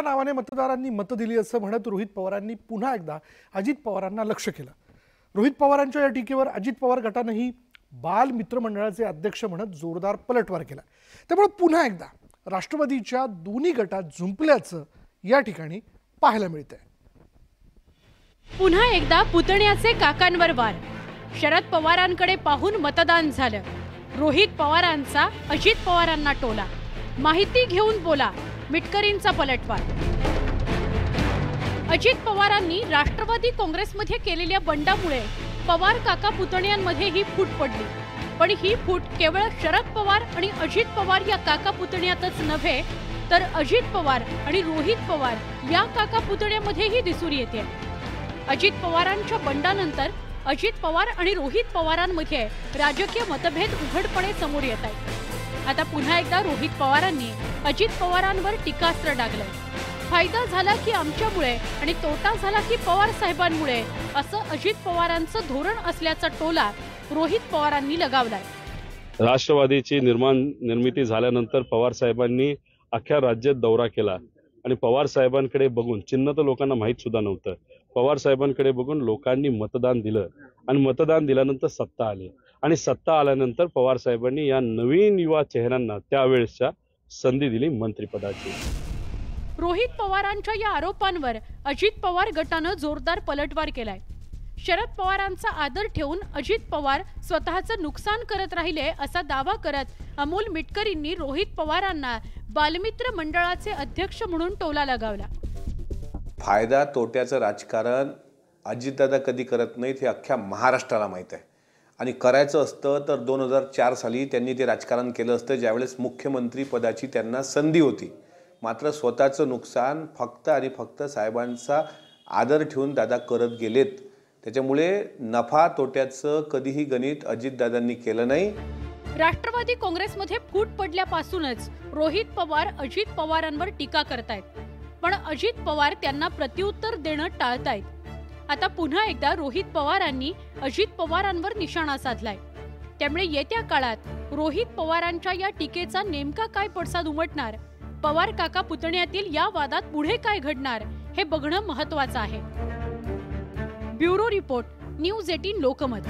नावाने मतदारांनी मत दिली असं म्हणत रोहित पवारांनी पुन्हा एकदा अजित पवारांना लक्ष्य केलं। रोहित पवारांच्या या टीकेवर अजित पवार गटानेही बाल मित्र मंडळाचे अध्यक्ष म्हणत जोरदार पलटवार केला। त्यामुळे पुन्हा एकदा राष्ट्रवादीच्या दोन्ही गटात झुंपल्याचं या ठिकाणी पाहायला मिळतंय। पुन्हा एकदा पुतण्याचे काकांवर वार। शरद पवारांकडे पाहून मतदान झालं। रोहित पवारांचा अजित पवारांना टोला। माहिती घेऊन बोला, मिटकरींचा पलटवार। अजित पवारांनी राष्ट्रवादी काँग्रेसमध्ये केलेल्या बंडामुळे पवार काका पुतण्यांमध्ये ही फूट पडली। पण ही फूट केवळ शरद पवार आणि अजित पवार या काका पुतण्यातच नव्हे, तर अजित पवार आणि रोहित पवार या काका पुतण्यामध्येही दिसून येते। अजित पवारांच्या बंडानंतर अजित पवार आणि रोहित पवारांमध्ये राजकीय मतभेद उघडपणे समोर येत आहेत। आता पुन्हा एकदा रोहित पवारांनी अजित पवारांवर टीकास्त्र डागलंय। फायदा झाला की आमच्यामुळे आणि तोटा झाला की पवार साहेबांमुळे, असं अजित पवारांचं धोरण असल्याचा टोला रोहित पवारांनी लगावलाय। राष्ट्रवादीची निर्मिती झाल्यानंतर पवार साहेबांनी अख्ख्या राज्यात दौरा केला आणि पवार साहेबांकडे बघून, चिन्ह तर लोकांना माहित सुद्धा नव्हतं, पवार साहेबांकडे बघून लोकांनी मतदान दिलं आणि मतदान दिल्यानंतर सत्ता आली आणि सत्ता आल्यानंतर पवार साहेबांनी या नवीन युवा चेहऱ्यांना त्यावेळेसच्या संधी दिली मंत्रिपदाची। रोहित पवारांच्या या आरोपांवर अजित पवार गटानं जोरदार पलटवार केलाय। शरद पवारांचा आदर ठेवून अजित पवार स्वतःचं नुकसान करत राहिले असा दावा करत अमोल मिटकरींनी रोहित पवारांना बालमित्र मंडळाचे अध्यक्ष म्हणून टोला लगावला। फायदा तोट्याचं राजकारण अजितदादा कधी करत नाहीत हे अख्ख्या महाराष्ट्राला माहीत आहे आणि करायचं असतं तर 2004 साली त्यांनी ते राजकारण केलं असतं, ज्यावेळेस मुख्यमंत्री पदाची त्यांना संधी होती। मात्र स्वतःचं नुकसान फक्त आणि फक्त साहेबांचा आदर ठेवून दादा करत गेलेत। त्याच्यामुळे नफा तोट्याचं कधीही गणित अजितदादांनी केलं नाही। राष्ट्रवादी काँग्रेसमध्ये फूट पडल्यापासूनच रोहित पवार अजित पवारांवर टीका करतायत, पण अजित पवार त्यांना प्रत्युत्तर देणं टाळतायत। आता पुन्हा एकदा रोहित पवारांनी अजित पवारांवर निशाणा साधलाय। त्यामुळे येत्या काळात रोहित पवारांच्या या टीकेचा नेमका काय पडसाद उमटणार, पवार काका पुतण्यातील या वादात पुढे काय घडणार हे बघणं महत्त्वाचं आहे। Bureau report, news 18 Lokmat.